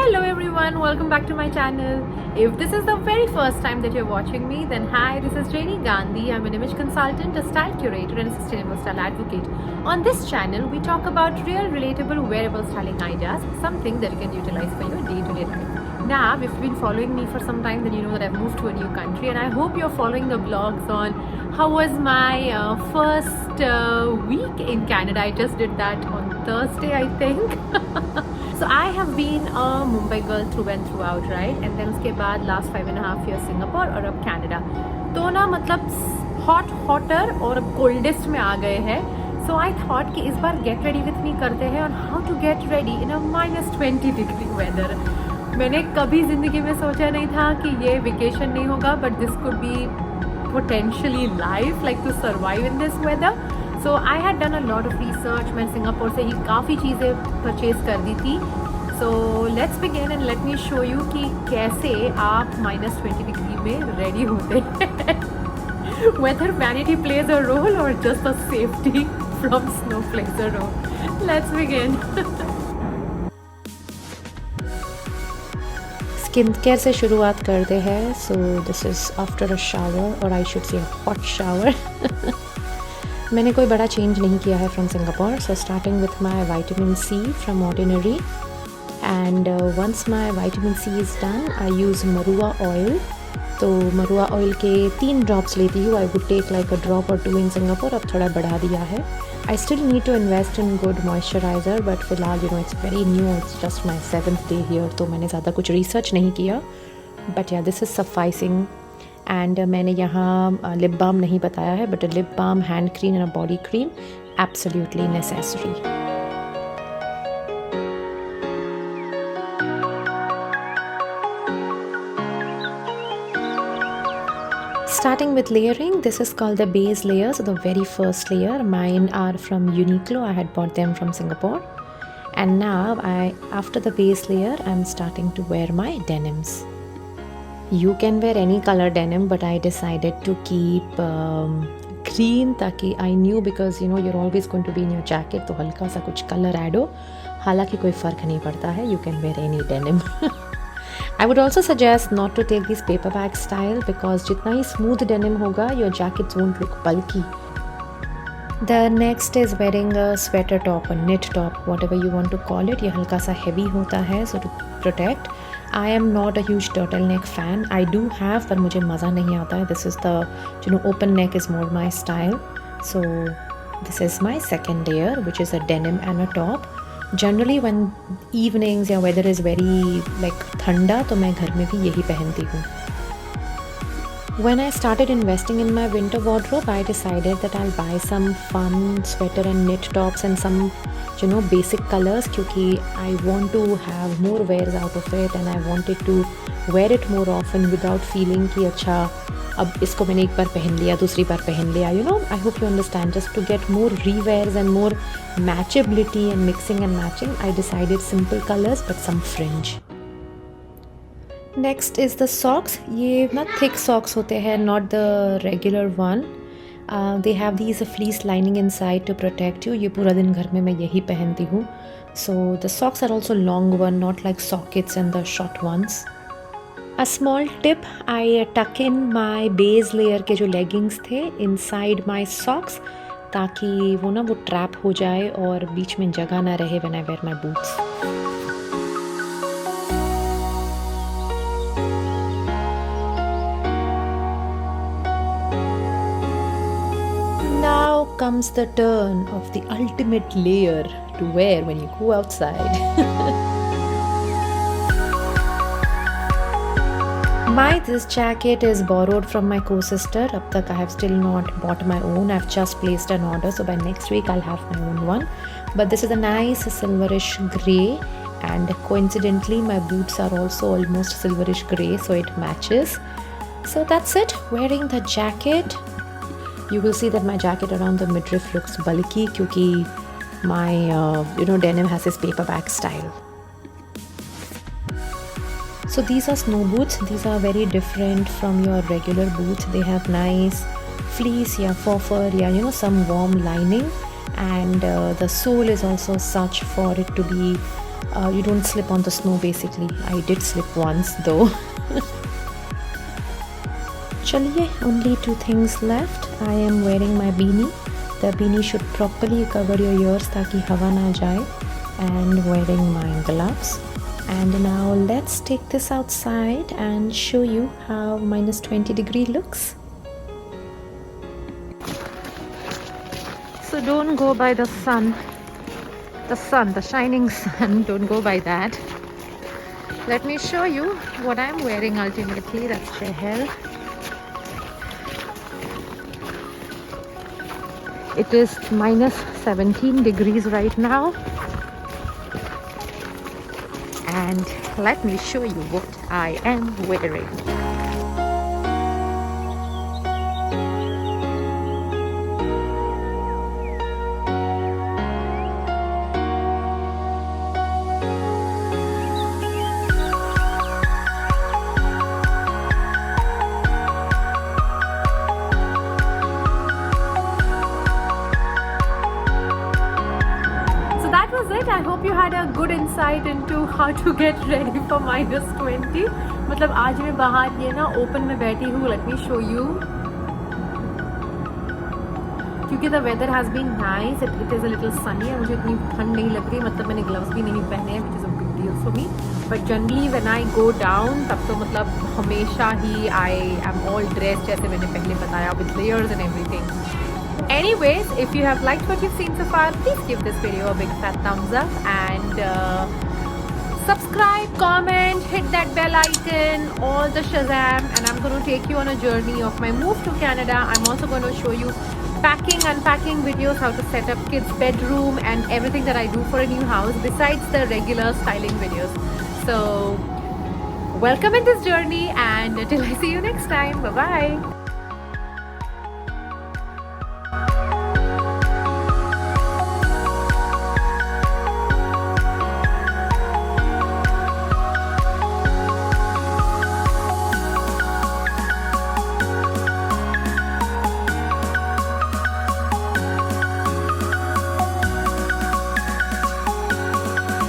Hello everyone, welcome back to my channel. If this is the very first time that you're watching me, then hi, this is Janie Gandhi. I'm an image consultant, a style curator and a sustainable style advocate. On this channel, we talk about real relatable wearable styling ideas, something that you can utilize for your day-to-day life. Now, if you've been following me for some time, then you know that I've moved to a new country and I hope you're following the blogs on how was my first week in Canada. I just did that on Thursday, I think. So I have been a Mumbai girl through and throughout, right? And then उसके बाद last 5.5 years Singapore और अब Canada. तो ना मतलब hotter और अब coldest में आ गए हैं. So I thought कि इस बार get ready with me करते हैं on how to get ready in a -20 weather. मैंने कभी ज़िंदगी में सोचा नहीं था कि ये vacation नहीं होगा, but this could be potentially life, like to survive in this weather. So I had done a lot of research. मैं सिंगापुर से ही काफ़ी चीज़ें परचेज कर दी थी. So let's begin and let me show you कि कैसे आप -20 में रेडी होते हैं. Whether vanity plays a role or just the safety from snow plays a role. Let's begin. Skin care से शुरुआत करते हैं. So this is after a shower और I should say hot shower. मैंने कोई बड़ा चेंज नहीं किया है from Singapore. So starting with my vitamin C from Ordinary and once my vitamin C is done I use marula oil. तो marula oil के 3 drops लेती हूँ. I would take like a drop और 2 in Singapore. अब थोड़ा बढ़ा दिया है. I still need to invest in good moisturiser but फिलहाल it's very new. It's just my 7th day here. तो मैंने ज़्यादा कुछ रिसर्च नहीं किया. बट या दिस इज़ सफाइसिंग. एंड मैंने यहाँ लिप बाम नहीं बताया है but lip balm, hand cream and a body cream absolutely necessary. Starting with layering, this is called the base layer. So the very first layer, mine are from Uniqlo. I had bought them from Singapore. And now after the base layer, I'm starting to wear my denims. You can wear any color denim, but I decided to keep green ताकि I knew because you're always going to be in your jacket, तो हल्का सा कुछ color add हो. हालांकि कोई फ़र्क नहीं पड़ता है. You can wear any denim. I would also suggest not to take this paper bag style because जितना ही smooth denim होगा, your jackets won't look bulky. The next is wearing a sweater top or knit top, whatever you want to call it. ये हल्का सा heavy होता है, so to protect. I am not a huge turtleneck fan. I do have, पर मुझे मज़ा नहीं आता है. This is the open neck is more my style. So this is my second layer, which is a denim and a top. Generally when evenings या weather is very like ठंडा, तो मैं घर में भी यही पहनती हूँ. When I started investing in my winter wardrobe, I decided that I'll buy some fun sweater and knit tops and some basic colors क्योंकि I want to have more wears out of it and I wanted to wear it more often without feeling कि अच्छा अब इसको मैंने एक बार पहन लिया, दूसरी बार पहन लिया. I hope you understand. Just to get more rewears and more matchability and mixing and matching, I decided simple colors but some fringe. Next is the socks. ये ना thick socks होते हैं, not the regular one. They have these fleece lining inside to protect you. ये पूरा दिन घर में मैं यही पहनती हूँ. So the socks are also long one, not like sockets and the short ones. A small tip, I tuck in my base layer के जो leggings थे inside my socks ताकि वो trap हो जाए और बीच में जगह ना रहे when I wear my boots. Now comes the turn of the ultimate layer to wear when you go outside. This jacket is borrowed from my co-sister. Ab tak I have still not bought my own. I've just placed an order, so by next week I'll have my own one. But this is a nice silverish grey, and coincidentally my boots are also almost silverish grey, so it matches. So that's it. Wearing the jacket. You will see that my jacket around the midriff looks bulky क्योंकि my denim has this paper bag style. So these are snow boots. These are very different from your regular boots. They have nice fleece या fur या some warm lining, and the sole is also such for it to be You don't slip on the snow basically. I did slip once though. Chaliye, only 2 things left. I am wearing my beanie. The beanie should properly cover your ears ताकि हवा ना जाए. And wearing my gloves. And now let's take this outside and show you how minus 20-degree looks. So don't go by the sun, the shining sun, don't go by that. Let me show you what I'm wearing ultimately. That's Chehel. It is minus 17 degrees right now. And let me show you what I am wearing. That was it. I hope you had a good insight into how to get ready for minus 20. मतलब आज मैं बाहर ये ना open में बैठी हूँ. Let me show you. क्योंकि the weather has been nice. It is a little sunny. मुझे इतनी ठंड नहीं लग रही. मतलब मैंने gloves भी नहीं पहने हैं, which is a big deal for me. But generally when I go down, तब तो मतलब हमेशा ही I am all dressed जैसे मैंने पहले बताया with layers and everything. Anyways, if you have liked what you've seen so far, please give this video a big fat thumbs up and subscribe, comment, hit that bell icon, all the Shazam, and I'm going to take you on a journey of my move to Canada. I'm also going to show you packing, unpacking videos, how to set up kids' bedroom and everything that I do for a new house besides the regular styling videos. So welcome in this journey and till I see you next time. Bye-bye.